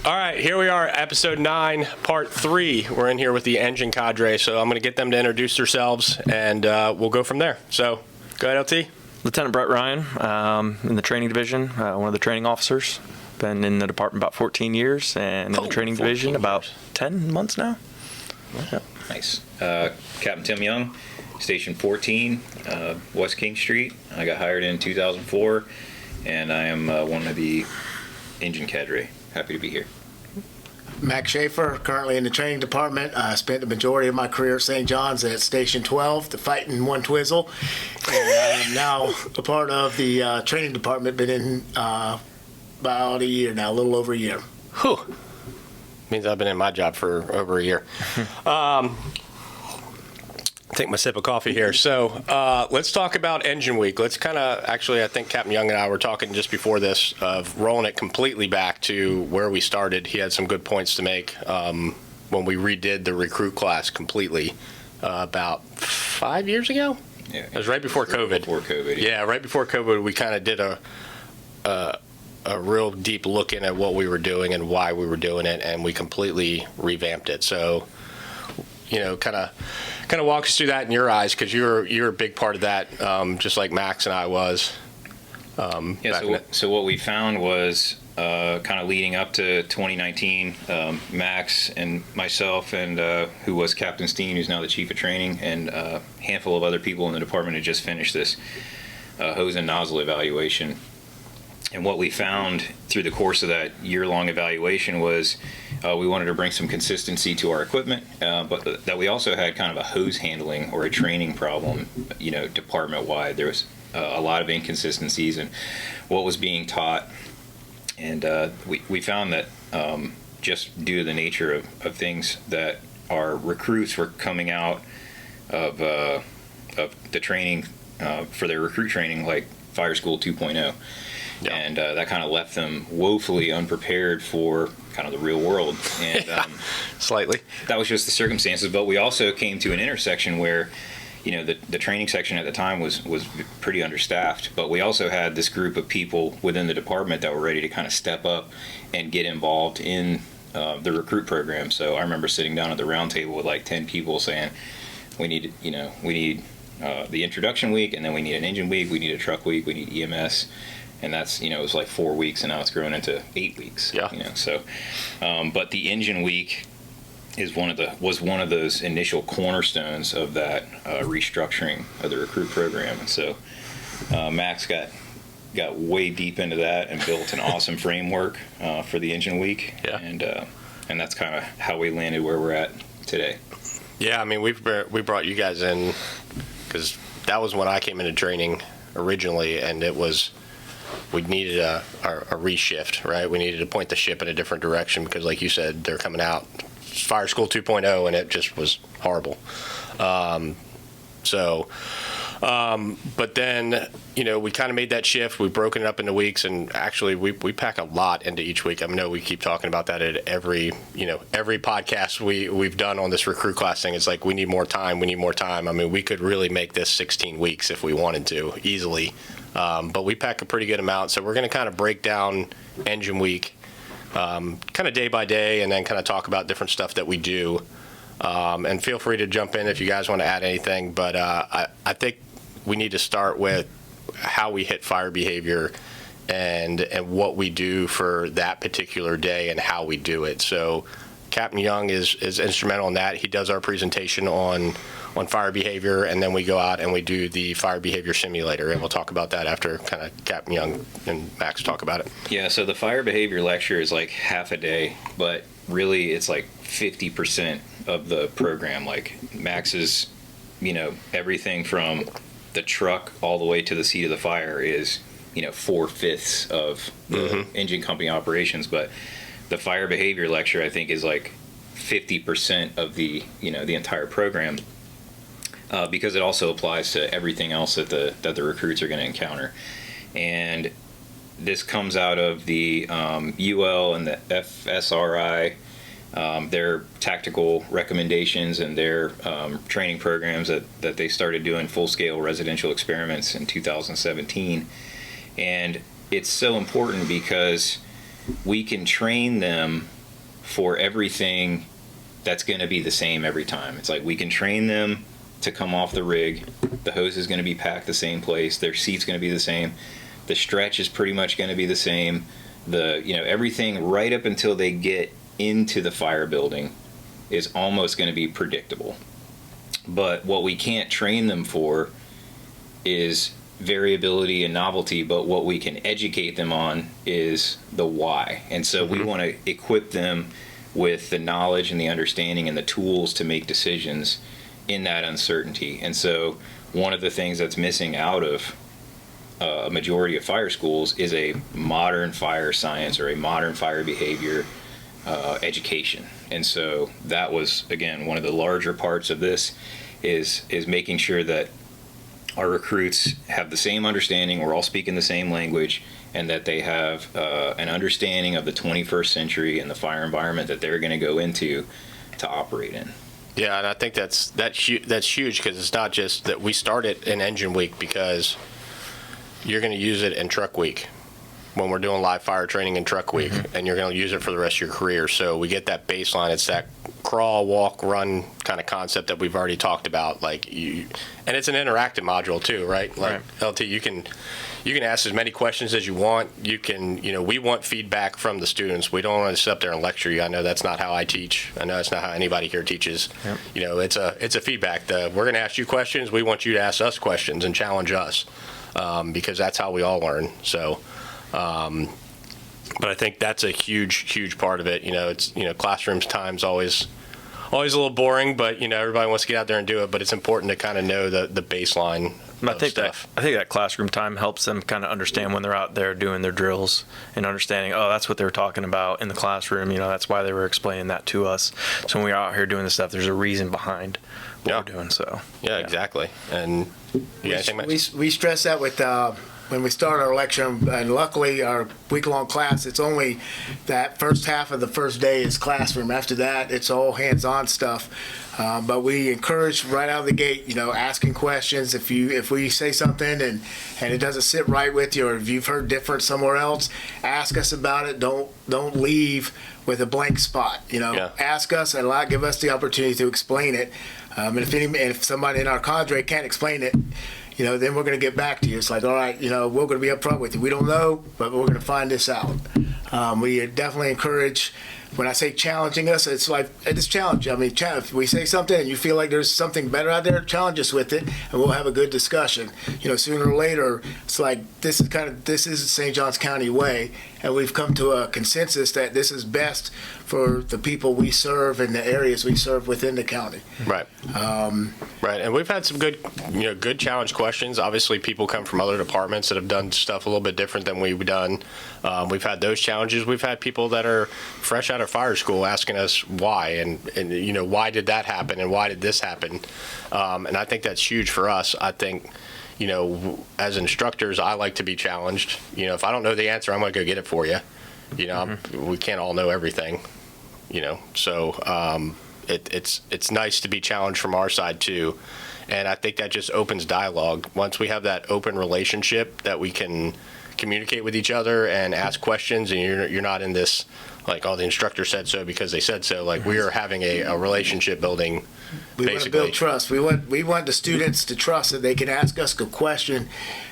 All right, here we are, episode 9, part 3. We're in here with the engine cadre, so I'm going to get them to introduce themselves, and we'll go from there. So, go ahead, LT. Lieutenant Brett Ryan, in the training division, one of the training officers. Been in the department about 14 years, and in the training division about 10 months now. Yeah. Nice. Captain Tim Young, Station 14, West King Street. I got hired in 2004, and I am one of the engine cadre. Happy to be here. Max Schafer, currently in the training department. I spent the majority of my career at St. John's at Station 12, the Fighting One Twizzle. And I am now a part of the training department, been in about a year now, a little over a year. Whew. Means I've been in my job for over a year. Take my sip of coffee here. So let's talk about Engine Week. Let's kind of, actually, I think Captain Young and I were talking just before this of rolling it completely back to where we started. He had some good points to make when we redid the recruit class completely about 5 years ago. Yeah, it was right before COVID. Before COVID. Yeah, right before COVID, we kind of did a real deep look in at what we were doing and why we were doing it, and we completely revamped it. So, you know, kind of walk us through that in your eyes, because you're a big part of that, just like Max and I was. So what we found was kind of leading up to 2019, Max and myself and who was Captain Steen, who's now the chief of training, and a handful of other people in the department had just finished this hose and nozzle evaluation. And what we found through the course of that year-long evaluation was we wanted to bring some consistency to our equipment, but that we also had kind of a hose handling or a training problem, you know, department-wide. There was a lot of inconsistencies in what was being taught, and we found that just due to the nature of things, that our recruits were coming out of the training for their recruit training like Fire School 2.0. Yeah. And that kind of left them woefully unprepared for kind of the real world. And slightly. That was just the circumstances. But we also came to an intersection where, you know, the training section at the time was pretty understaffed. But we also had this group of people within the department that were ready to kind of step up and get involved in the recruit program. So I remember sitting down at the round table with like 10 people saying, we need the introduction week, and then we need an engine week, we need a truck week, we need EMS. And that's, you know, it was like 4 weeks, and now it's grown into 8 weeks. Yeah. You know, so, but the engine week was one of those initial cornerstones of that restructuring of the recruit program. And so, Max got way deep into that and built an awesome framework for the engine week. Yeah. And that's kind of how we landed where we're at today. Yeah, I mean, we brought you guys in because that was when I came into training originally, and it was. We needed a reshift, right? We needed to point the ship in a different direction because, like you said, they're coming out Fire School 2.0, and it just was horrible. But then, you know, we kind of made that shift. We've broken it up into weeks, and actually we pack a lot into each week. I know we keep talking about that at every podcast we've done on this recruit class thing. It's like, we need more time. I mean, we could really make this 16 weeks if we wanted to, easily. But we pack a pretty good amount, so we're going to kind of break down Engine Week kind of day by day, and then kind of talk about different stuff that we do. And feel free to jump in if you guys want to add anything, but I think we need to start with how we hit fire behavior and what we do for that particular day and how we do it. So Captain Young is instrumental in that. He does our presentation on fire behavior, and then we go out and we do the fire behavior simulator, and we'll talk about that after kind of Captain Young and Max talk about it. Yeah, so the fire behavior lecture is like half a day, but really it's like 50% of the program. Like Max is, you know, everything from the truck all the way to the seat of the fire is, you know, 4/5 of the engine company operations, but the fire behavior lecture, I think, is like 50% of the, you know, the entire program. Because it also applies to everything else that the recruits are going to encounter. And this comes out of the UL and the FSRI their tactical recommendations and their training programs that they started doing full-scale residential experiments in 2017. And it's so important because we can train them for everything that's going to be the same every time. It's like we can train them to come off the rig. The hose is going to be packed the same place. Their seat's going to be the same. The stretch is pretty much going to be the same. Everything right up until they get into the fire building is almost going to be predictable. But what we can't train them for is variability and novelty, but what we can educate them on is the why. And so we want to equip them with the knowledge and the understanding and the tools to make decisions in that uncertainty. And so one of the things that's missing out of a majority of fire schools is a modern fire science or a modern fire behavior education. And so that was, again, one of the larger parts of this is making sure that our recruits have the same understanding, we're all speaking the same language, and that they have an understanding of the 21st century and the fire environment that they're going to go into to operate in. Yeah, and I think that's huge, because it's not just that we started in engine week because you're going to use it in truck week when we're doing live fire training in truck week, and you're going to use it for the rest of your career. So we get that baseline. It's that crawl, walk, run kind of concept that we've already talked about. And it's an interactive module too, right? Like LT, you can ask as many questions as you want. You can, we want feedback from the students. We don't want to sit up there and lecture you. I know that's not how I teach. I know that's not how anybody here teaches. Yep. It's a feedback. We're going to ask you questions. We want you to ask us questions and challenge us, because that's how we all learn. So, but I think that's a huge part of it. It's, classrooms time's always a little boring, but everybody wants to get out there and do it. But it's important to kind of know the baseline. I think that classroom time helps them kind of understand when they're out there doing their drills and understanding, oh, that's what they were talking about in the classroom. That's why they were explaining that to us. So when we're out here doing this stuff, there's a reason behind what we're doing. So yeah, exactly. And we stress that with when we start our lecture, and luckily our week-long class, it's only that first half of the first day is classroom. After that, it's all hands-on stuff. But we encourage right out of the gate, asking questions. If we say something and it doesn't sit right with you, or if you've heard different somewhere else, ask us about it. Don't leave with a blank spot. Ask us and give us the opportunity to explain it. And if somebody in our cadre can't explain it, then we're going to get back to you. It's like, all right, we're going to be upfront with you. We don't know, but we're going to find this out. We definitely encourage, when I say challenging us, it's like, it's challenge. I mean, if we say something and you feel like there's something better out there, challenge us with it, and we'll have a good discussion. Sooner or later, it's like, this is St. Johns County way, and we've come to a consensus that this is best for the people we serve and the areas we serve within the county. Right. Right. And we've had some good challenge questions. Obviously, people come from other departments that have done stuff a little bit different than we've done. We've had those challenges. We've had people that are fresh out of fire school asking us why, and why did that happen and why did this happen? And I think that's huge for us. I think, as instructors, I like to be challenged. If I don't know the answer, I'm going to go get it for you. We can't all know everything. So it's nice to be challenged from our side too. And I think that just opens dialogue. Once we have that open relationship that we can communicate with each other and ask questions, and you're not in this, like, oh, the instructor said so because they said so. Like, we are having a relationship building. We want to build trust. We want the students to trust that they can ask us a question,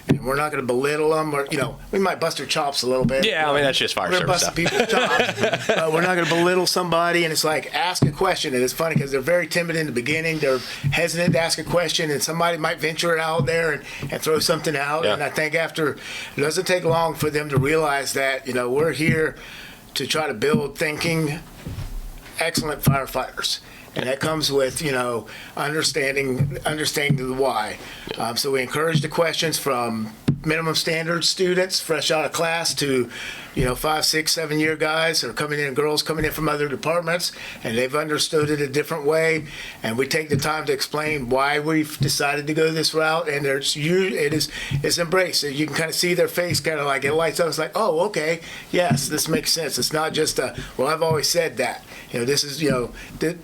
and we're not going to belittle them, or we might bust their chops a little bit. Yeah, I mean, that's just fire service stuff. We're going to bust people's chops, but we're not going to belittle somebody. And it's like, ask a question, and it's funny because they're very timid in the beginning. They're hesitant to ask a question, and somebody might venture it out there and throw something out. Yeah. And I think it doesn't take long for them to realize that we're here to try to build thinking, excellent firefighters. And that comes with, understanding the why. So we encourage the questions from minimum standard students fresh out of class to, 5, 6, 7-year guys or girls coming in from other departments, and they've understood it a different way. And we take the time to explain why we've decided to go this route. And it's embraced. You can kind of see their face kind of like it lights up. It's like, oh, okay, yes, this makes sense. It's not just well, I've always said that. this is, this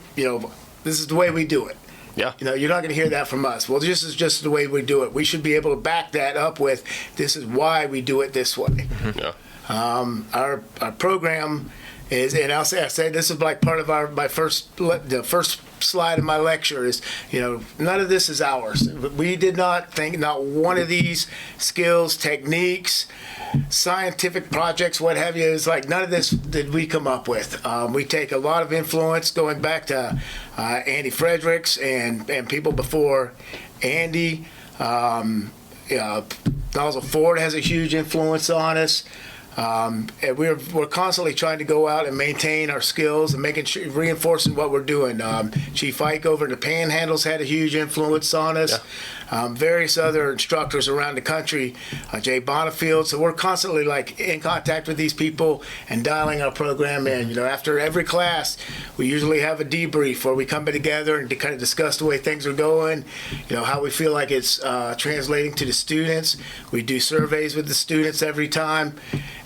is the way we do it. Yeah. You're not going to hear that from us. Well, this is just the way we do it. We should be able to back that up with, this is why we do it this way. Yeah. Our program is, and I say this is like part of the first slide of my lecture is, none of this is ours. We did not think, not one of these skills, techniques, scientific projects, what have you, is like none of this did we come up with. We take a lot of influence going back to Andy Fredericks and people before Andy. Nozzle Ford has a huge influence on us. And we're constantly trying to go out and maintain our skills and making sure, reinforcing what we're doing. Chief Ike over in the Panhandles had a huge influence on us. Yeah. Various other instructors around the country, Jay Bonifield. So we're constantly in contact with these people and dialing our program in. After every class, we usually have a debrief where we come together and to kind of discuss the way things are going, how we feel like it's translating to the students. We do surveys with the students every time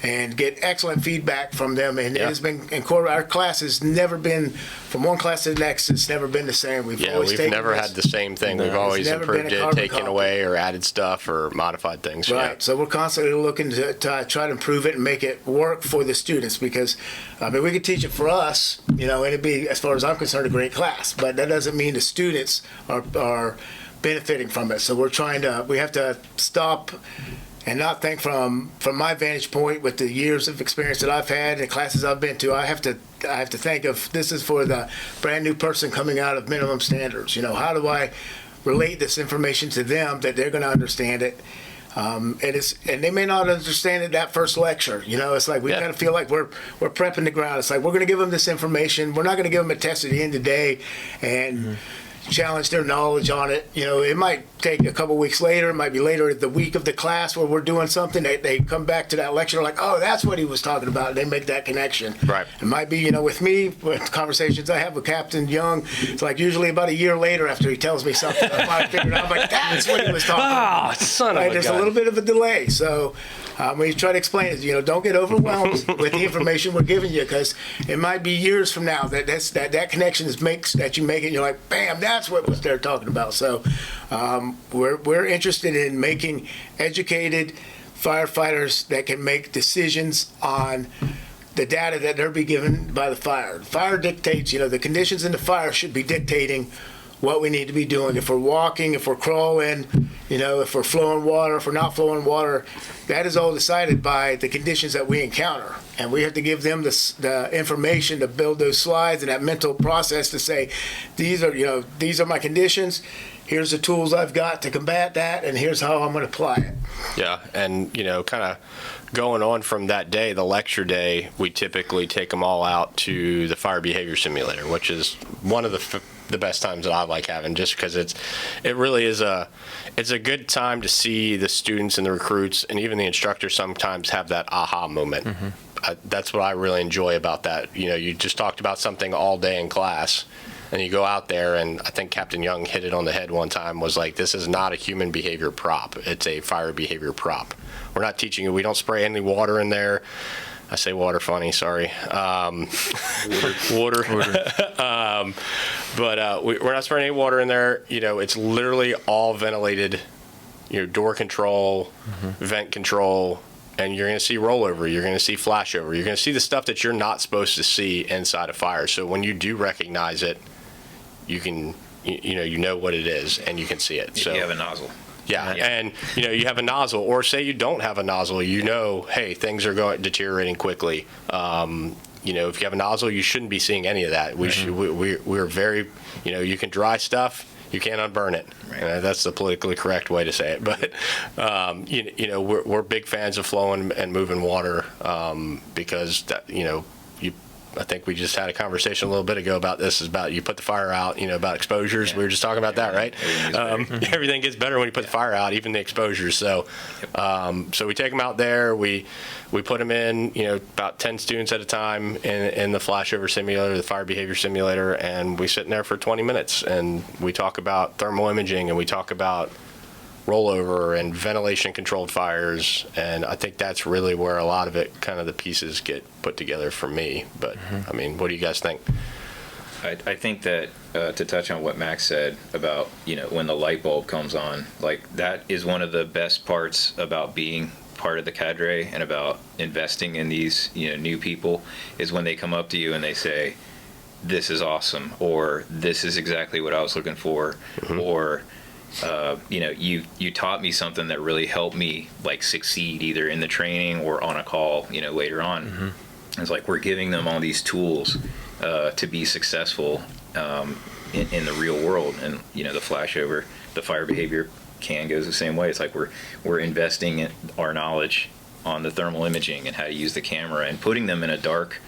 and get excellent feedback from them. And it has been, our class has never been, from one class to the next, it's never been the same. We've never had the same thing. No. We've always improved it, taken away or added stuff or modified things. Right. Yeah. So we're constantly looking to try to improve it and make it work for the students, because we could teach it for us, and it'd be, as far as I'm concerned, a great class. But that doesn't mean the students are benefiting from it. So we have to stop and not think from my vantage point with the years of experience that I've had and classes I've been to. I have to think of, this is for the brand new person coming out of minimum standards. How do I relate this information to them that they're going to understand it? And they may not understand it that first lecture. It's like we kind of feel like we're prepping the ground. It's like we're going to give them this information. We're not going to give them a test at the end of the day and challenge their knowledge on it. It might take a couple weeks later. It might be later the week of the class where we're doing something. They come back to that lecture like, oh, that's what he was talking about. And they make that connection. Right. It might be, with me, with conversations I have with Captain Young, it's like usually about a year later after he tells me something, I finally figured out, I'm like, that's what he was talking about. Son of a There's gun. a little bit of a delay. So we try to explain it, don't get overwhelmed with the information we're giving you, because it might be years from now that connection that you make it, and you're like, bam, that's what they're talking about. So we're interested in making educated firefighters that can make decisions on the data that they're being given by the fire. The fire dictates, the conditions in the fire should be dictating what we need to be doing. If we're walking, if we're crawling, if we're flowing water, if we're not flowing water, that is all decided by the conditions that we encounter. And we have to give them the information to build those slides and that mental process to say, these are my conditions. Here's the tools I've got to combat that, and here's how I'm going to apply it. Yeah, and kind of going on from that day, the lecture day, we typically take them all out to the fire behavior simulator, which is one of the best times that I like having, just because it really is it's a good time to see the students and the recruits and even the instructors sometimes have that aha moment. Mm-hmm. That's what I really enjoy about that. You just talked about something all day in class, and you go out there, and I think Captain Young hit it on the head one time, was like, this is not a human behavior prop. It's a fire behavior prop. We're not teaching you. We don't spray any water in there. I say water funny, sorry. Water. But we're not spraying any water in there. It's literally all ventilated, door control, vent control, and you're going to see rollover. You're going to see flashover. You're going to see the stuff that you're not supposed to see inside a fire. So when you do recognize it, you can, you know what it is, and you can see it. So you have a nozzle. Yeah, and you have a nozzle, or say you don't have a nozzle, hey, things are deteriorating quickly. If you have a nozzle, you shouldn't be seeing any of that. We're very, you can dry stuff, you can't unburn it. Right. That's the politically correct way to say it. But we're big fans of flowing and moving water because I think we just had a conversation a little bit ago about this, about you put the fire out, about exposures. Yeah. We were just talking about that, right? Everything gets better when you put the fire out, even the exposures. So so we take them out there. We put them in, about 10 students at a time in the flashover simulator, the fire behavior simulator, and we sit in there for 20 minutes, and we talk about thermal imaging, and we talk about rollover and ventilation controlled fires. And I think that's really where a lot of it, kind of the pieces get put together for me. But I mean, what do you guys think? I think that to touch on what Max said about, when the light bulb comes on, like that is one of the best parts about being part of the cadre and about investing in these, new people, is when they come up to you and they say, this is awesome, or this is exactly what I was looking for, or you taught me something that really helped me like succeed either in the training or on a call, later on. It's like we're giving them all these tools to be successful in the real world. And the flashover, the fire behavior goes the same way. It's like we're investing in our knowledge on the thermal imaging and how to use the camera, and putting them in a dark,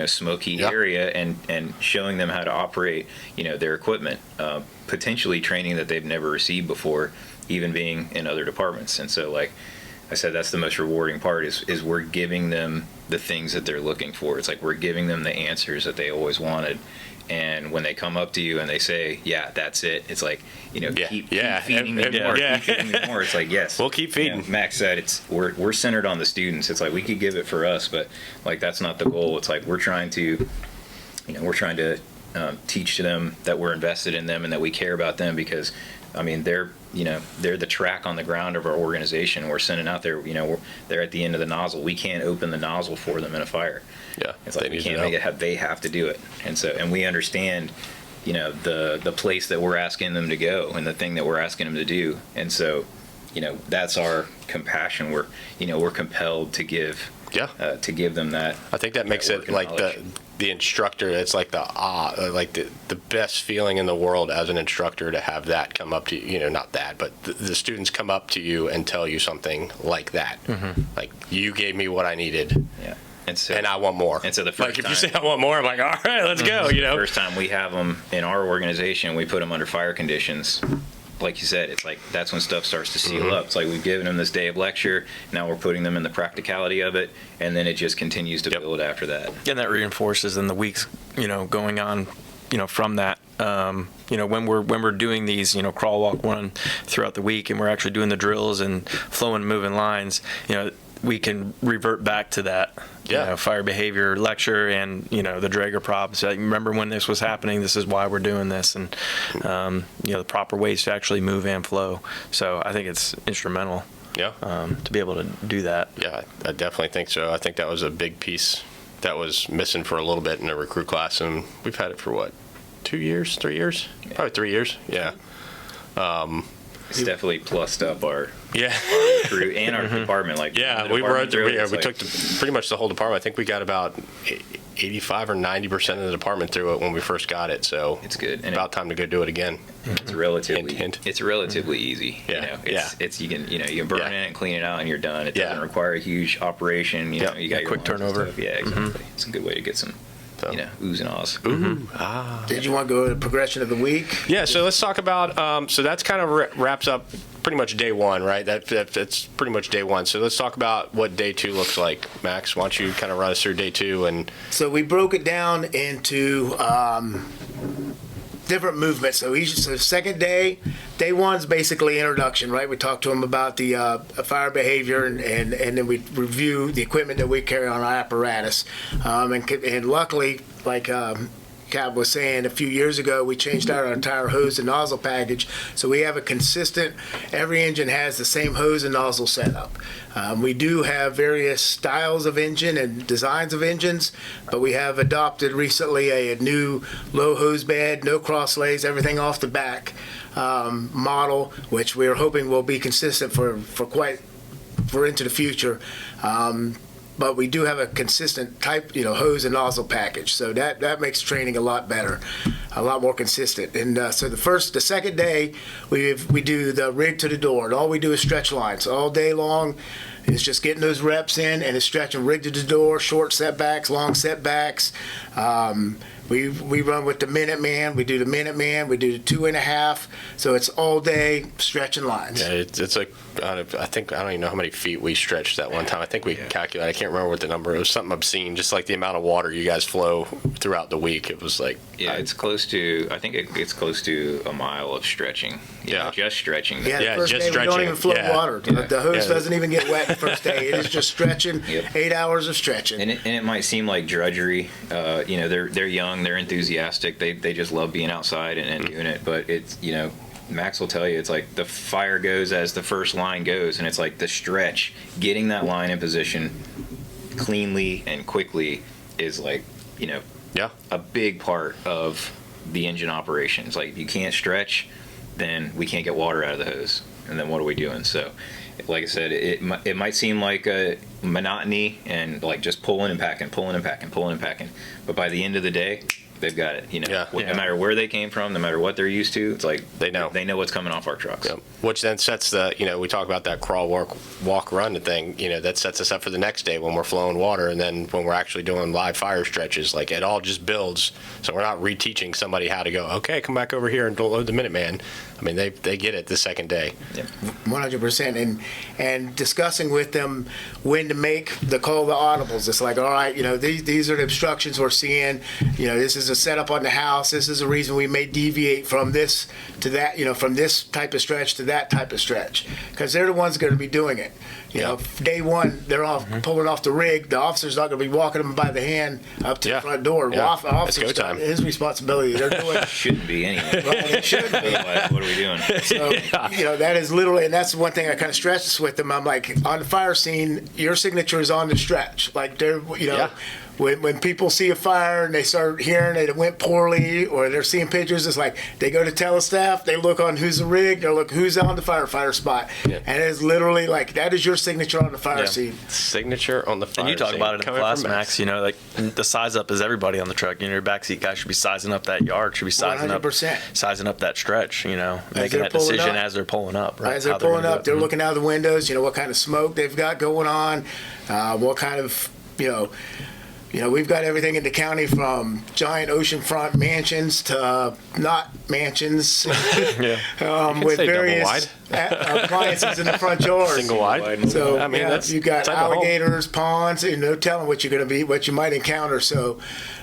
smoky area, and showing them how to operate, their equipment, potentially training that they've never received before, even being in other departments. And so, like I said, that's the most rewarding part, is we're giving them the things that they're looking for. It's like we're giving them the answers that they always wanted. And when they come up to you and they say, yeah, that's it, it's like, keep feeding me more. Keep feeding me more. It's like, yes. We'll keep feeding. Max said we're centered on the students. It's like we could give it for us, but like that's not the goal. It's like we're trying to teach them that we're invested in them and that we care about them, because, I mean, they're the track on the ground of our organization. We're sending out there, they're at the end of the nozzle. We can't open the nozzle for them in a fire. Yeah, it's like we can't make it. They have to do it, and we understand, the place that we're asking them to go and the thing that we're asking them to do, and so, that's our compassion. We're compelled to give. To give them that. I think that makes it like the instructor. It's like the best feeling in the world as an instructor to have that come up to you. Not that, but the students come up to you and tell you something like that. Like, you gave me what I needed. Yeah. And I want more. And so the first if you say I want more, I'm like, all right, let's go. First time we have them in our organization, we put them under fire conditions. Like you said, it's like that's when stuff starts to seal up. It's like we've given them this day of lecture. Now we're putting them in the practicality of it, and then it just continues to build after that. And that reinforces in the weeks, going on, from that. When we're doing these, crawl, walk, run throughout the week, and we're actually doing the drills and flowing, moving lines, we can revert back to that, fire behavior lecture and, the Draeger props. So, remember when this was happening, this is why we're doing this, and, the proper ways to actually move and flow. So I think it's instrumental to be able to do that. Yeah, I definitely think so. I think that was a big piece that was missing for a little bit in the recruit class, and we've had it for what, 2 years, 3 years? Probably 3 years, yeah. It's definitely plussed up our recruit and our department. Like we took pretty much the whole department. I think we got about 85 or 90% of the department through it when we first got it. So it's good. And about time to go do it again. It's relatively It's relatively easy. Yeah. It's you can burn it and clean it out and you're done. It doesn't require a huge operation. You got your quick turnover. Yeah, exactly. It's a good way to get some. Oohs and ahs. Did you want to go to the progression of the week? Yeah, so let's talk about, so that's kind of wraps up pretty much day one, right? That's pretty much day one. So let's talk about what day two looks like. Max, why don't you kind of run us through day two? So we broke it down into different movements. So second day one's basically introduction, right? We talk to them about the fire behavior, and then we review the equipment that we carry on our apparatus. And luckily, like Capt was saying, a few years ago, we changed out our entire hose and nozzle package. So we have a consistent, every engine has the same hose and nozzle setup. We do have various styles of engine and designs of engines, but we have adopted recently a new low hose bed, no cross lays, everything off the back model, which we're hoping will be consistent for into the future. But we do have a consistent type, hose and nozzle package. So that makes training a lot better, a lot more consistent. And so the second day, we do the rig to the door. And all we do is stretch lines all day long. It's just getting those reps in, and it's stretching rig to the door, short setbacks, long setbacks. We run with the Minuteman. We do the Minuteman. We do the 2.5. So it's all day stretching lines. Yeah, it's like, I think, I don't even know how many feet we stretched that one time. I think we calculated, I can't remember what the number, it was something obscene, just like the amount of water you guys flow throughout the week. It was like, yeah, it's close to, I think it's close to a mile of stretching. Just stretching. Yeah, the Yeah, first just day we stretching. don't even flow Yeah. water. The hose doesn't even get wet the first day. It is just stretching, 8 hours of stretching. And it might seem like drudgery. They're young, they're enthusiastic, they just love being outside and doing it. But it's, Max will tell you, it's like the fire goes as the first line goes, and it's like the stretch, getting that line in position cleanly and quickly is like, a big part of the engine operation. It's like, if you can't stretch, then we can't get water out of the hose. And then what are we doing? So, like I said, it might seem like a monotony and like just pulling and packing. But by the end of the day, they've got it. No matter where they came from, no matter what they're used to, it's like they know what's coming off our trucks. Yep. Which then sets the, we talk about that crawl, walk, run thing, that sets us up for the next day when we're flowing water. And then when we're actually doing live fire stretches, like it all just builds. So we're not reteaching somebody how to go, okay, come back over here and load the Minuteman. I mean, they get it the second day. Yep. 100%. And discussing with them when to make the call the audibles. It's like, all right, these are the obstructions we're seeing. This is a setup on the house. This is a reason we may deviate from this to that, from this type of stretch to that type of stretch. Because they're the ones going to be doing it. Day one, they're off pulling off the rig. The officer's not going to be walking them by the hand up to the front door. Yeah. Officer's It's go time. his responsibility. They're doing Shouldn't be anyway. well, it shouldn't be. Otherwise, what are we doing? So, that is literally, and that's one thing I kind of stress with them. I'm like, on the fire scene, your signature is on the stretch. Like, they're, when people see a fire and they start hearing that it went poorly or they're seeing pictures, it's like they go to telestaff, they look on who's the rig, they look who's on the firefighter spot. Yeah. And it's literally like, that is your signature on the fire scene. Signature on the fire scene. And you talk about it in class, Max, like the size up is everybody on the truck. Your backseat guy should be sizing up that yard, should be sizing 100%. up that stretch, making that decision as they're pulling up. Right? As they're pulling up, they're looking out the windows, what kind of smoke they've got going on, what kind of, we've got everything in the county from giant oceanfront mansions to not mansions with various appliances in the front yard. Single wide. So you've got alligators, ponds, and no telling what you might encounter. So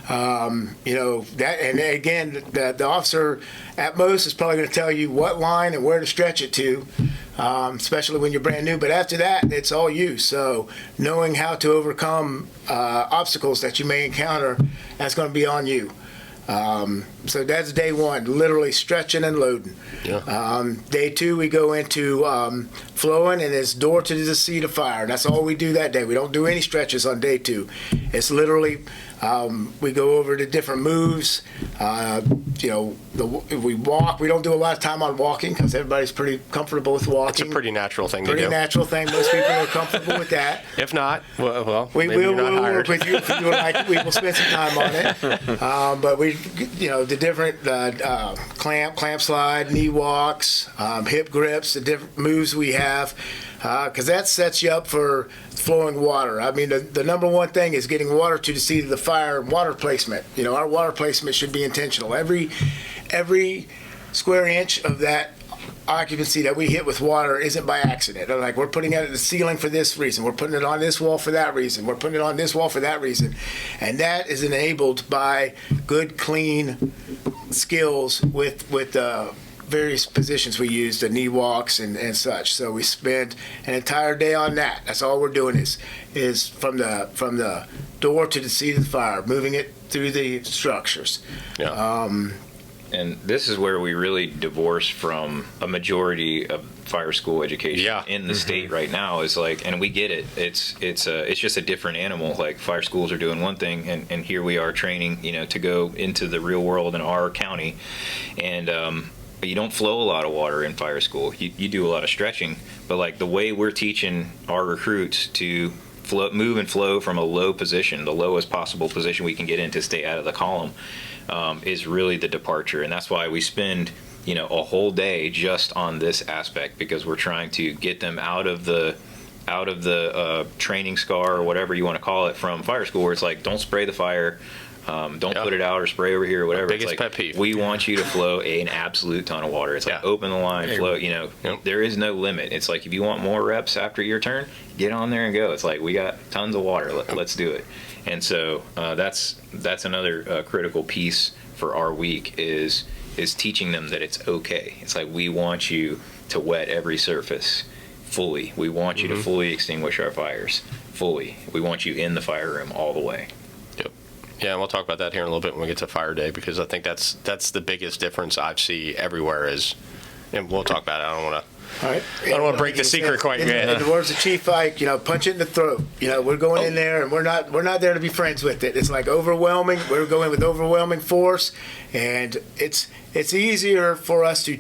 that, and again, the officer at most is probably going to tell you what line and where to stretch it to. Especially when you're brand new. But after that, it's all you. So knowing how to overcome obstacles that you may encounter, that's going to be on you. So that's day one, literally stretching and loading. Yeah. Day two, we go into flowing, and it's door to the seat of fire. That's all we do that day. We don't do any stretches on day two. It's literally, we go over the different moves. We walk. We don't do a lot of time on walking because everybody's pretty comfortable with walking. It's a pretty natural thing to do. Pretty natural thing. Most people are comfortable with that. If not, well, we'll work with you if you would like. We will spend some time on it. But we, the different clamp slide, knee walks, hip grips, the different moves we have, because that sets you up for flowing water. I mean, the number one thing is getting water to the seat of the fire. Water placement. Our water placement should be intentional. Every square inch of that occupancy that we hit with water isn't by accident. Like, we're putting it at the ceiling for this reason. We're putting it on this wall for that reason. We're putting it on this wall for that reason. And that is enabled by good, clean skills with various positions we use, the knee walks and such. So we spend an entire day on that. That's all we're doing is from the door to the seat of the fire, moving it through the structures. Yeah. And this is where we really divorce from a majority of fire school education in the state right now. Is like, and we get it. It's just a different animal. Like, fire schools are doing one thing, and here we are training, to go into the real world in our county, and you don't flow a lot of water in fire school. You do a lot of stretching, but like the way we're teaching our recruits to move and flow from a low position, the lowest possible position we can get in to stay out of the column, is really the departure. And that's why we spend a whole day just on this aspect, because we're trying to get them out of the training scar or whatever you want to call it from fire school, where it's like, don't spray the fire, Don't put it out or spray over here or whatever. Biggest it's like, pet peeve. we want you to flow an absolute ton of water. It's like open the line, flow. There is no limit. It's like if you want more reps after your turn, get on there and go. It's like we got tons of water. Let's do it. And so that's another critical piece for our week is teaching them that it's okay. It's like we want you to wet every surface fully. We want you to fully extinguish our fires fully. We want you in the fire room all the way. Yep. Yeah, and we'll talk about that here in a little bit when we get to fire day, because I think that's the biggest difference I see everywhere is, and we'll talk about it. I don't want to. All right. I don't want to break the secret quite yet. In the words of Chief Ike, punch it in the throat. We're going in there and we're not there to be friends with it. It's like overwhelming. We're going with overwhelming force, and it's easier for us to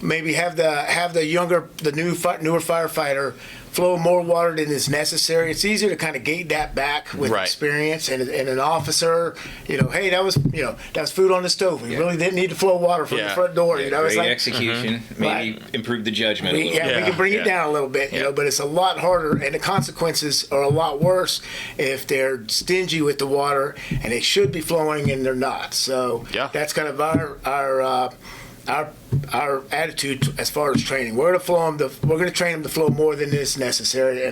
maybe have the newer firefighter flow more water than is necessary. It's easier to kind of gate that back with experience and an officer. Hey, that was food on the stove. We really didn't need to flow water from the front door. Great it's like execution. Maybe improve the judgment a little bit. We can bring it down a little bit, but it's a lot harder, and the consequences are a lot worse if they're stingy with the water and they should be flowing and they're not. So that's kind of our attitude as far as training. We're going to train them to flow more than is necessary,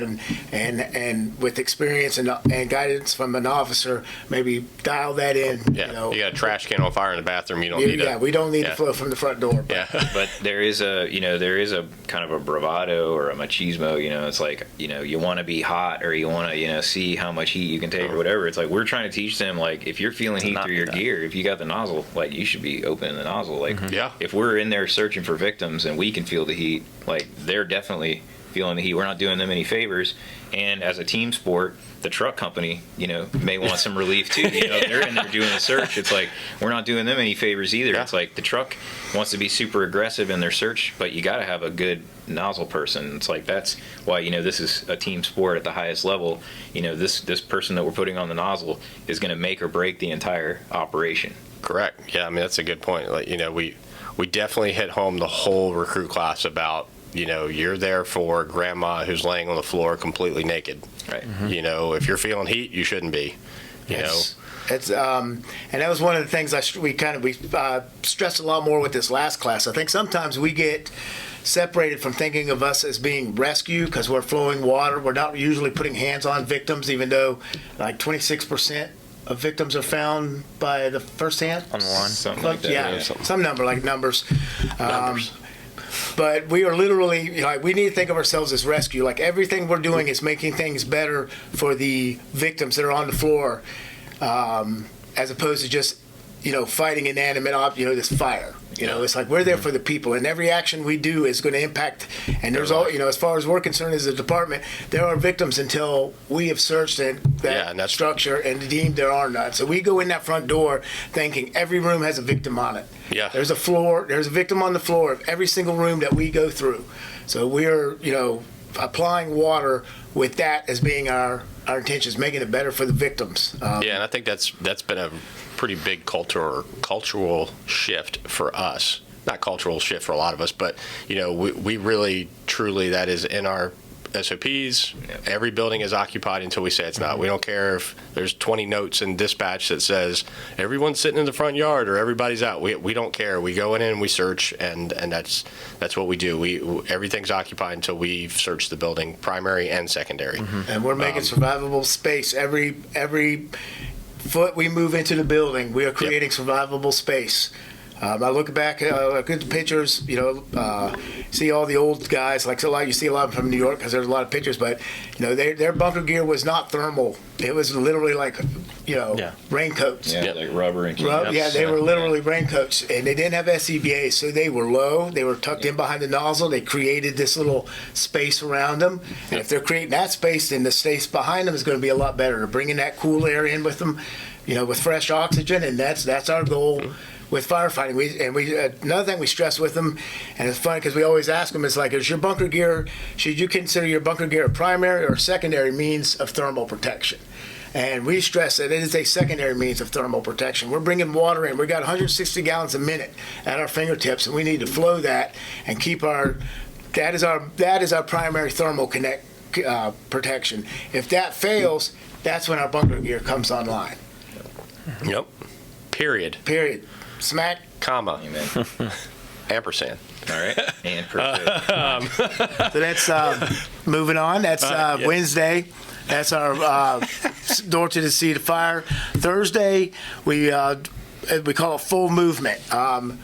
and with experience and guidance from an officer, maybe dial that in. You got a trash can on fire in the bathroom. You don't need to. We don't need to flow from the front door. But there is a kind of a bravado or a machismo. It's like you want to be hot, or you want to see how much heat you can take or whatever. It's like we're trying to teach them, like, if you're feeling heat through your gear, if you got the nozzle, like, you should be opening the nozzle. Like if we're in there searching for victims and we can feel the heat, like, they're definitely feeling the heat. We're not doing them any favors. And as a team sport, the truck company, may want some relief too. They're in there doing the search. It's like we're not doing them any favors either. It's like the truck wants to be super aggressive in their search, but you got to have a good nozzle person. It's like that's why this is a team sport at the highest level. This person that we're putting on the nozzle is going to make or break the entire operation. Correct. Yeah, I mean, that's a good point. Like, we definitely hit home the whole recruit class about, you're there for grandma who's laying on the floor completely naked. Right. If you're feeling heat, you shouldn't be. It's and that was one of the things we stressed a lot more with this last class. I think sometimes we get separated from thinking of us as being rescue because we're flowing water. We're not usually putting hands on victims, even though like 26% of victims are found by the first hand on the line, something like that. Some number, like numbers. But we are literally, we need to think of ourselves as rescue. Like, everything we're doing is making things better for the victims that are on the floor, as opposed to just, fighting inanimate object, this fire. It's like we're there for the people, and every action we do is going to impact. And there's all, as far as we're concerned as a department, there are victims until we have searched that structure and deemed there are none. So we go in that front door thinking every room has a victim on it. Yeah. There's a victim on the floor of every single room that we go through. So we're, applying water with that as being our intentions, making it better for the victims. And I think that's been a pretty big cultural shift for us. Not cultural shift for a lot of us, but we really truly, that is in our SOPs. Every building is occupied until we say it's not. We don't care if there's 20 notes in dispatch that says everyone's sitting in the front yard or everybody's out. We don't care. We go in and we search, and that's what we do. Everything's occupied until we've searched the building, primary and secondary. And we're making survivable space. Every foot we move into the building, we are creating survivable space. I look back at the pictures, see all the old guys, you see a lot from New York because there's a lot of pictures, but, their bunker gear was not thermal. It was literally raincoats. Yeah, like rubber and they were literally raincoats, and they didn't have SCBA, so they were low. They were tucked in behind the nozzle. They created this little space around them, and if they're creating that space, then the space behind them is going to be a lot better. They're bringing that cool air in with them, with fresh oxygen, and that's our goal. With firefighting, another thing we stress with them, and it's funny because we always ask them, is your bunker gear, should you consider your bunker gear a primary or secondary means of thermal protection? And we stress that it is a secondary means of thermal protection. We're bringing water in. We got 160 gallons a minute at our fingertips, and we need to flow that and keep that is our primary thermal protection. If that fails, that's when our bunker gear comes online. Yep. Period. Period. Smack. Comma. Amen. Ampersand. All right. And perfect. So that's moving on. That's Yeah. Wednesday. That's our door to the seat of fire. Thursday, we call it full movement. And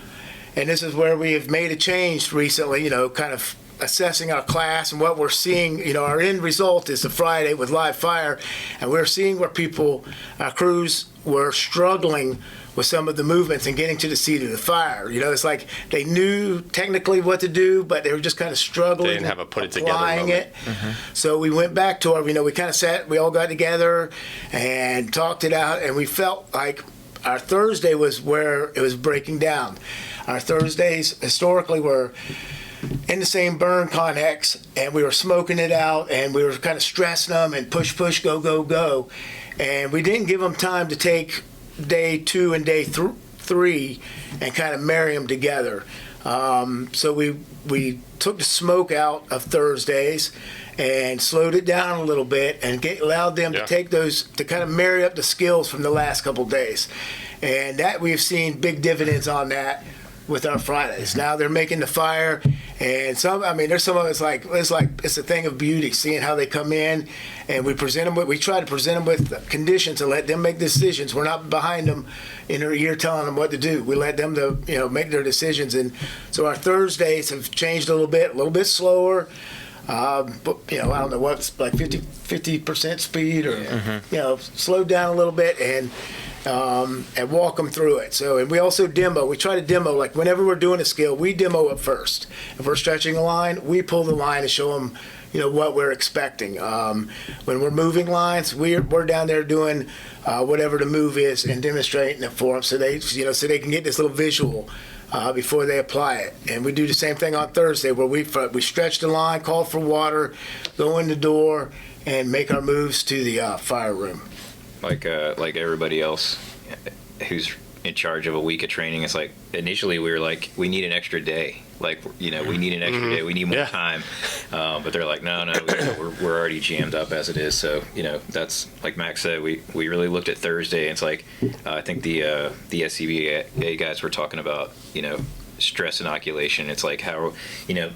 this is where we have made a change recently, kind of assessing our class and what we're seeing. Our end result is the Friday with live fire, and we're seeing where our crews were struggling with some of the movements and getting to the seat of the fire. It's like they knew technically what to do, but they were just kind of struggling. They didn't have a put it together applying moment. it. So we went back to we kind of sat, we all got together and talked it out, and we felt like our Thursday was where it was breaking down. Our Thursdays historically were in the same burn connex, and we were smoking it out, and we were kind of stressing them and push, go, go, go. And we didn't give them time to take day 2 and day 3 and kind of marry them together. So we took the smoke out of Thursdays and slowed it down a little bit and allowed them to take those, to kind of marry up the skills from the last couple of days. And that we've seen big dividends on that with our Fridays. Now they're making the fire, and there's some of it's a thing of beauty, seeing how they come in, and we try to present them with conditions and let them make decisions. We're not behind them in their ear telling them what to do. We let them make their decisions, and so our Thursdays have changed a little bit slower. But I don't know what's like 50% speed, or slowed down a little bit and walk them through it. So, and we also demo. We try to demo, like whenever we're doing a skill, we demo it first. If we're stretching a line, we pull the line and show them, what we're expecting. When we're moving lines, we're down there doing whatever the move is and demonstrating it for them, so they can get this little visual before they apply it. And we do the same thing on Thursday, where we stretch the line, call for water, go in the door, and make our moves to the fire room. Like everybody else who's in charge of a week of training, it's like initially we were like, we need an extra day. We need an extra day. We need more time. But they're like, no, we're already jammed up as it is. So, that's like Max said, we really looked at Thursday. And it's like, I think the SCBA guys were talking about, stress inoculation. It's like how,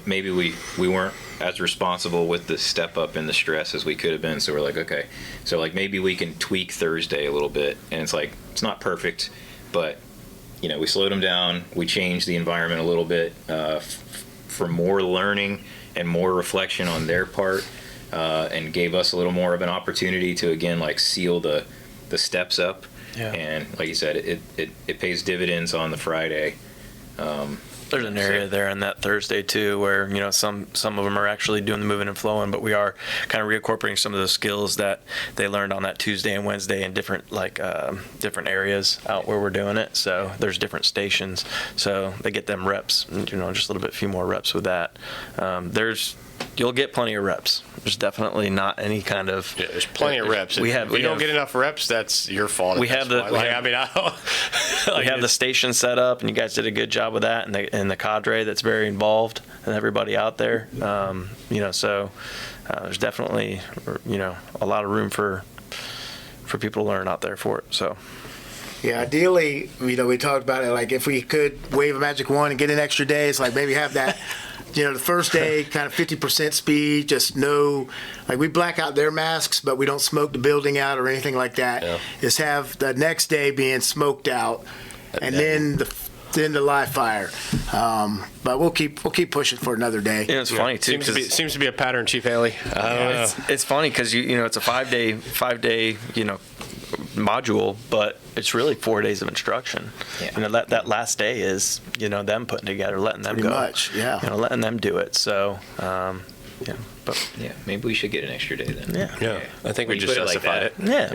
maybe we weren't as responsible with the step up in the stress as we could have been. So we're like, okay, so like maybe we can tweak Thursday a little bit. And it's like, it's not perfect, but we slowed them down. We changed the environment a little bit for more learning and more reflection on their part, and gave us a little more of an opportunity to again seal the steps up. Yeah. And like you said, it pays dividends on the Friday. There's an area there in that Thursday too, where some of them are actually doing the moving and flowing, but we are kind of reincorporating some of the skills that they learned on that Tuesday and Wednesday in different different areas out where we're doing it. So there's different stations, so they get them reps, just a little bit few more reps with that. You'll get plenty of reps. There's definitely not any kind of. Yeah, there's plenty of reps. If you don't get enough reps, that's your fault. We have the station set up, and you guys did a good job with that, and the cadre that's very involved, and everybody out there. So there's definitely a lot of room for people to learn out there for it. So. Yeah, ideally, we talked about it, like if we could wave a magic wand and get an extra day, it's like maybe have that. The first day, kind of 50% speed, just we black out their masks, but we don't smoke the building out or anything like that. Yeah. Just have the next day being smoked out, and then the live fire. But we'll keep pushing for another day. It's funny too. Seems to be a pattern, Chief Haley. It's funny because it's a 5 day module, but it's really 4 days of instruction. Yeah. That last day is them putting together, letting them pretty go. Much, yeah. Letting them do it. So, maybe we should get an extra day then. Yeah. I think we just justified it. Yeah.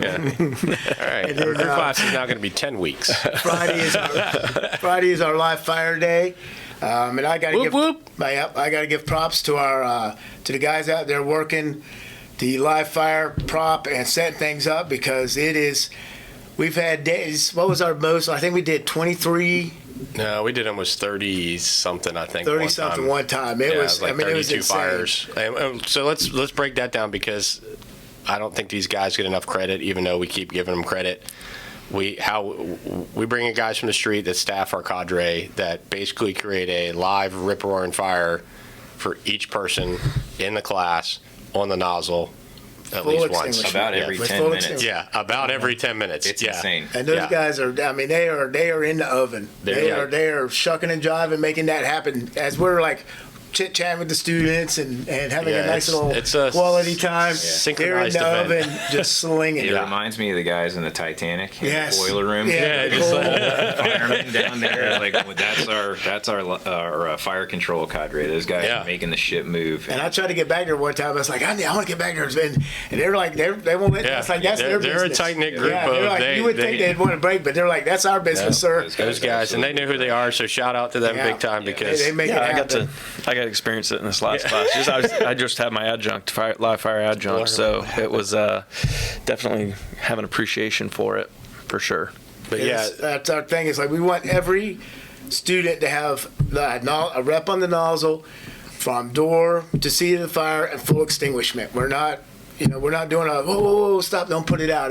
All right. Our class is now going to be 10 weeks. Friday is our live fire day. And I got to give props to our to the guys out there working the live fire prop and setting things up, because we've had days. What was our most? I think we did 23. No, we did almost 30 something. I think 30 something one time. It was like 32 it was insane. fires. So let's break that down, because I don't think these guys get enough credit, even though we keep giving them credit. we bring in guys from the street that staff our cadre that basically create a live rip-roaring fire for each person in the class on the nozzle at Full least once. extinguishment. About every With 10 full minutes. extinguishment. Yeah, about every 10 minutes. It's yeah. insane. And those Yeah. guys are, I mean, they are in the oven. They are shucking and jiving, making that happen as we're like chit-chatting with the students and having Yeah, a nice it's a quality time. They're in synchronized the event. oven, just slinging It it. reminds me of the guys in the Titanic in Yes. the boiler room. Yeah, just Firemen down there. Like that's our fire control cadre. Those guys Yeah. are making the ship move. And I tried to get back there one time. I was like, I want to get back there. And they're like, they won't let Yeah. us. Like, that's their They're a business. tight-knit group Yeah, they're of- like, you would think they'd want to break, but they're like, that's our business, sir. Those guys, and they know who they are, so shout out to them Yeah. big time They because make it Yeah, I happen. got to experience it in this last class. I just had my adjunct, live fire adjunct, so it was definitely have an appreciation for it, for sure. but yeah, That's our thing. It's like we want every student to have a rep on the nozzle from door to seat of the fire and full extinguishment. We're not doing a whoa, stop, don't put it out.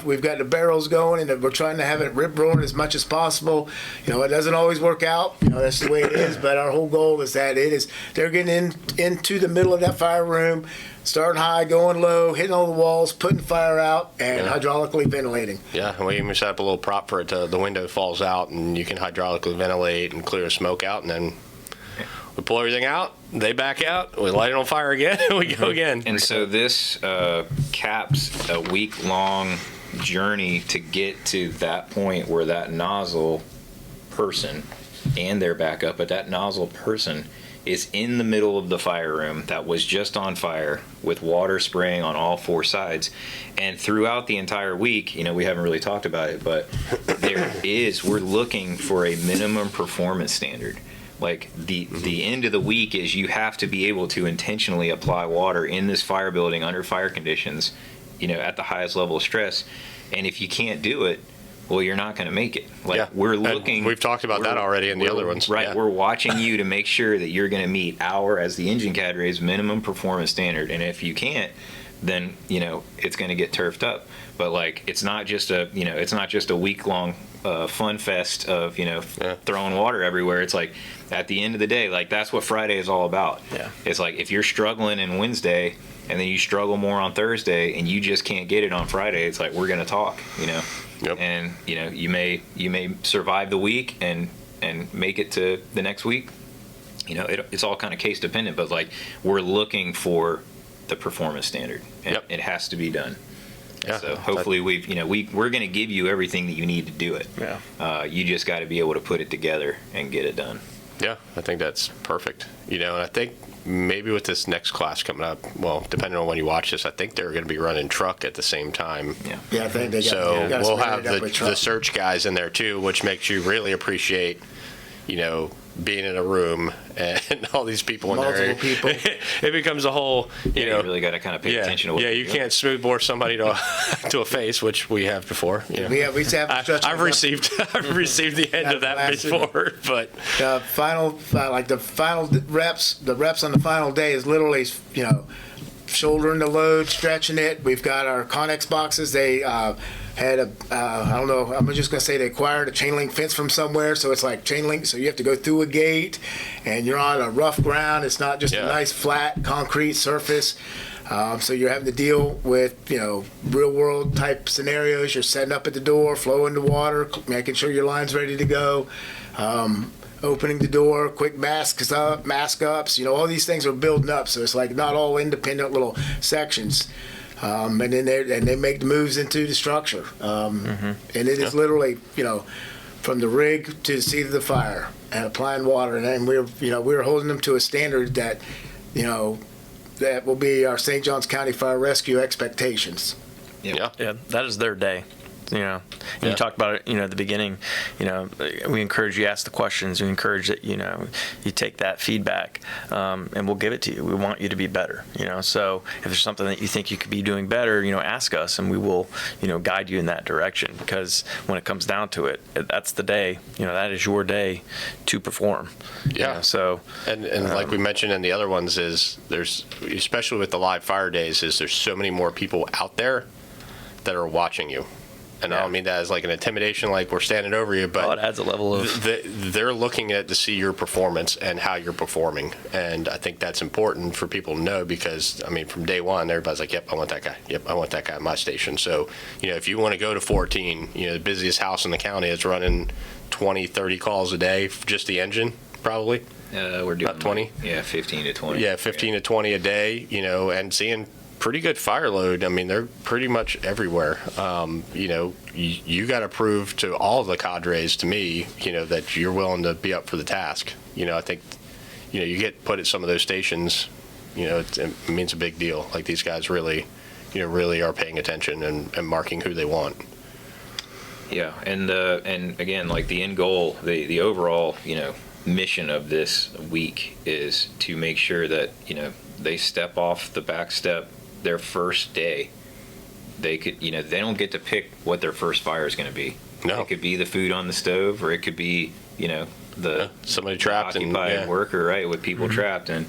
We've got the barrels going and we're trying to have it rip roaring as much as possible. It doesn't always work out. That's the way it is. But our whole goal is that they're getting into the middle of that fire room, starting high, going low, hitting all the walls, putting fire out, and hydraulically ventilating. Yeah, and we even set up a little prop for it. The window falls out, and you can hydraulically ventilate and clear the smoke out, and then we pull everything out. They back out. We light it on fire again. And we go again. And so this caps a week-long journey to get to that point where that nozzle person and their backup, but that nozzle person is in the middle of the fire room that was just on fire with water spraying on all four sides. And throughout the entire week, we haven't really talked about it, but we're looking for a minimum performance standard. Like the end of the week is you have to be able to intentionally apply water in this fire building under fire conditions, at the highest level of stress. And if you can't do it, well, you're not going to make it. We're looking. And we've talked about that already in the other ones. Right. Yeah. We're watching you to make sure that you're going to meet as the engine cadre's minimum performance standard. And if you can't, then, it's going to get turfed up. But it's not just a week long fun fest of, throwing water everywhere. It's like at the end of the day, that's what Friday is all about. Yeah. It's like if you're struggling in Wednesday and then you struggle more on Thursday and you just can't get it on Friday, it's like, we're going to talk, Yep. And you may survive the week and make it to the next week. It's all kind of case dependent, but we're looking for the performance standard, and it has to be done. Yeah. So hopefully we're going to give you everything that you need to do it. Yeah. You just got to be able to put it together and get it done. Yeah, I think that's perfect. And I think maybe with this next class coming up, well, depending on when you watch this, I think they're going to be running truck at the same time. Yeah, I think they got. So got we'll us have rated up with the truck. search guys in there too, which makes you really appreciate, being in a room and all these people in there. Multiple people. It becomes a whole, You really got to kind of pay attention to what yeah, you're you doing. can't smoothbore somebody to a face, which we have before. We used to have I've received the end of that Last year. before, but The final, the reps on the final day is literally, shouldering the load, stretching it. We've got our Connex boxes. They had I don't know, I'm just going to say they acquired a chain link fence from somewhere. So it's like chain link. So you have to go through a gate and you're on a rough ground. It's not just a nice flat concrete surface. So you're having to deal with, real world type scenarios. You're setting up at the door, flowing the water, making sure your line's ready to go. Opening the door, quick mask ups, all these things are building up. So it's not all independent little sections. And then they make the moves into the structure. And it is literally, from the rig to the seat of the fire and applying water. And we're holding them to a standard that, that will be our St. Johns County Fire Rescue expectations. yeah. Yeah, that is their day. And you talked about it, at the beginning, we encourage you to ask the questions. We encourage that, you take that feedback, and we'll give it to you. We want you to be better, so if there's something that you think you could be doing better, ask us and we will, guide you in that direction, because when it comes down to it, that's the day, that is your day to perform. Yeah. So, and like we mentioned in the other ones is there's, especially with the live fire days, is there's so many more people out there that are watching you. And I don't mean that as like an intimidation, like we're standing over you, but it adds a level of. they're looking at to see your performance and how you're performing. And I think that's important for people to know because, I mean, from day one, everybody's like, yep, I want that guy. Yep, I want that guy at my station. So, if you want to go to 14, the busiest house in the county is running 20, 30 calls a day, just the engine, probably. We're doing about 20. 15 to 20. Yeah, 15 to 20 a day, and seeing pretty good fire load. I mean, they're pretty much everywhere. You got to prove to all of the cadres, to me, that you're willing to be up for the task. I think, you get put at some of those stations, it means a big deal. Like these guys really, really are paying attention and marking who they want. Yeah, and again, like the end goal, the overall, mission of this week is to make sure that, they step off the back step their first day. They could, they don't get to pick what their first fire is going to be. No. It could be the food on the stove, or it could be, the somebody trapped occupied worker, right, with people trapped, and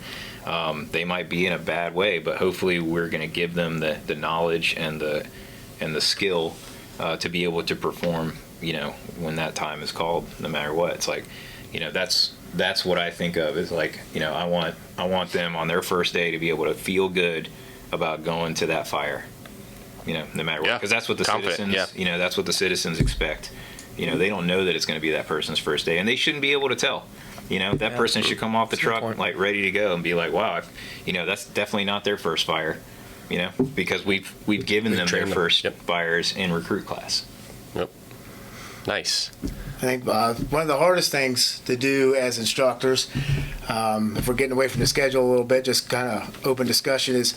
they might be in a bad way, but hopefully we're going to give them the knowledge and the skill to be able to perform, when that time is called, no matter what. It's like, that's what I think of is like, I want them on their first day to be able to feel good about going to that fire, no matter what, because that's what the citizens, that's what the citizens expect. They don't know that it's going to be that person's first day, and they shouldn't be able to tell. That person should come off the truck like ready to go and be like, wow, that's definitely not their first fire, because we've given them their first fires in recruit class. Yep. Nice. I think one of the hardest things to do as instructors, if we're getting away from the schedule a little bit, just kind of open discussion, is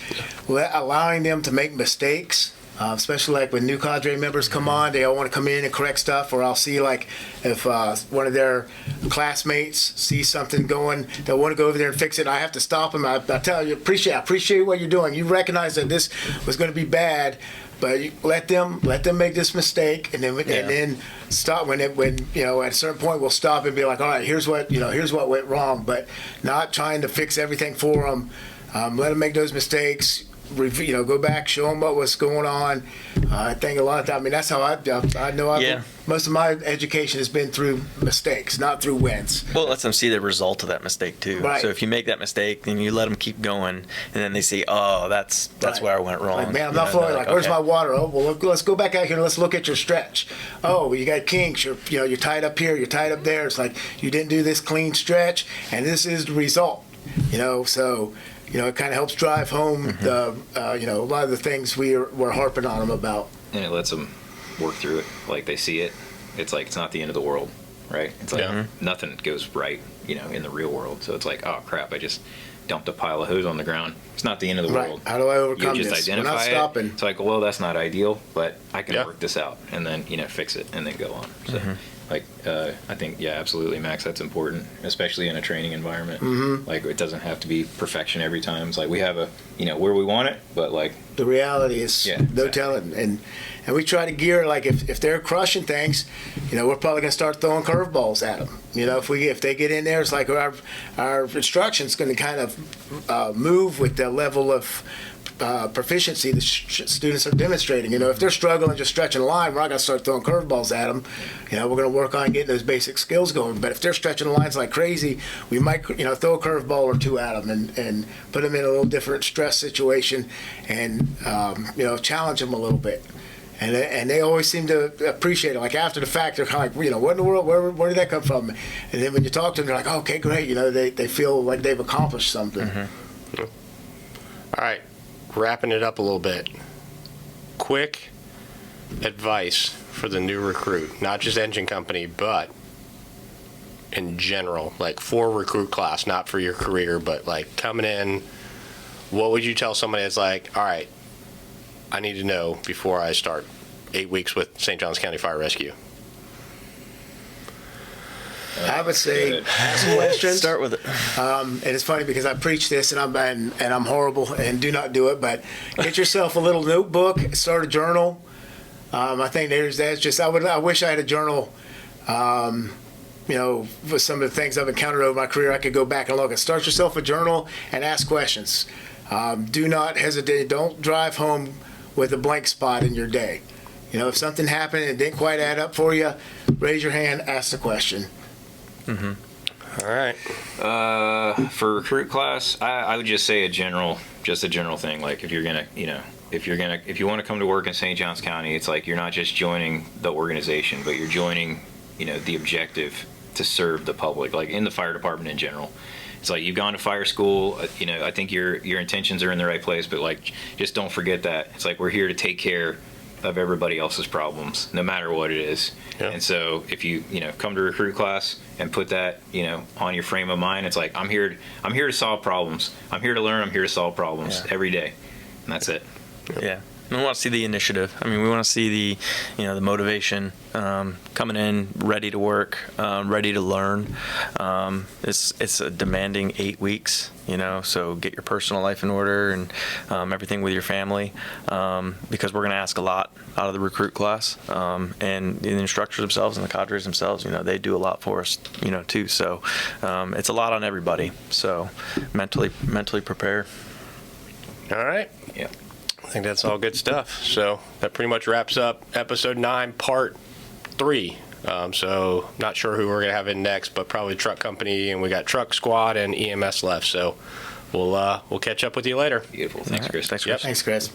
allowing them to make mistakes. Especially like when new cadre members come on, they all want to come in and correct stuff, or I'll see like if one of their classmates sees something going, they'll want to go over there and fix it. I have to stop them. I tell you, I appreciate what you're doing. You recognize that this was going to be bad, but you let them make this mistake, and then stop when at a certain point we'll stop and be like, all right, here's what went wrong, but not trying to fix everything for them. Let them make those mistakes. Go back, show them what was going on. I think a lot of time. I mean, that's how I know. Most of my education has been through mistakes, not through wins. Well, it lets them see the result of that mistake too. Right. So if you make that mistake, then you let them keep going, and then they see, oh, that's where I went wrong. Like, man, I'm not flowing. Like, where's my water? Oh, well, let's go back out here and let's look at your stretch. Oh, well, you got kinks. You're tied up here. You're tied up there. It's like you didn't do this clean stretch, and this is the result. So. It kind of helps drive home a lot of the things we're harping on them about. And it lets them work through it. Like they see it. It's like, it's not the end of the world, right? It's like nothing goes right, in the real world. So it's like, oh crap, I just dumped a pile of hose on the ground. It's not the end of the world. How do I overcome you this? just identify We're not stopping. It's like, well, that's not ideal, but I can work this out and then, fix it and then go on. So I think, absolutely, Max, that's important, especially in a training environment. Like, it doesn't have to be perfection every time. It's like we have where we want it, but like the reality is no telling. And we try to gear, like if they're crushing things, we're probably going to start throwing curveballs at them. If they get in there, it's like our instruction's going to kind of move with the level of proficiency the students are demonstrating. If they're struggling just stretching a line, we're not going to start throwing curveballs at them. We're going to work on getting those basic skills going. But if they're stretching the lines like crazy, we might throw a curveball or two at them and put them in a little different stress situation and challenge them a little bit. And they always seem to appreciate it. Like after the fact, they're kind of like, what in the world? Where did that come from? And then when you talk to them, they're like, oh, okay, great. They feel like they've accomplished something. All right. Wrapping it up a little bit, quick advice for the new recruit, not just engine company, but in general, like for recruit class, not for your career, but like coming in, what would you tell somebody that's like, all right, I need to know before I start 8 weeks with St. Johns County Fire Rescue? I would say ask questions. Start with it. And it's funny because I preach this and I'm horrible and do not do it. But get yourself a little notebook, start a journal. I think that's just I wish I had a journal. With some of the things I've encountered over my career, I could go back and look. Start yourself a journal and ask questions. Do not hesitate. Don't drive home with a blank spot in your day. If something happened and it didn't quite add up for you, raise your hand, ask the question. All right. For recruit class, I would just say a general thing. Like if you want to come to work in St. Johns County, it's like you're not just joining the organization, but you're joining, the objective to serve the public, like in the fire department in general. It's like you've gone to fire school, I think your intentions are in the right place, but like just don't forget that. It's like we're here to take care of everybody else's problems, no matter what it is. Yeah. And so if you come to recruit class and put that on your frame of mind, it's like I'm here to solve problems. I'm here to learn. I'm here to solve problems every day, and that's it. Yeah. And we want to see the initiative. I mean, we want to see the motivation, coming in, ready to work, ready to learn. It's a demanding 8 weeks, so get your personal life in order and everything with your family, because we're going to ask a lot out of the recruit class. And the instructors themselves and the cadres themselves, they do a lot for us, too. So it's a lot on everybody. So mentally prepare. All right. Yeah. I think that's all good stuff. So that pretty much wraps up episode 9, part 3. So not sure who we're going to have in next, but probably truck company, and we got truck squad and EMS left. So we'll catch up with you later. Beautiful. Thanks, Chris. Thanks, Chris. Thanks, Chris.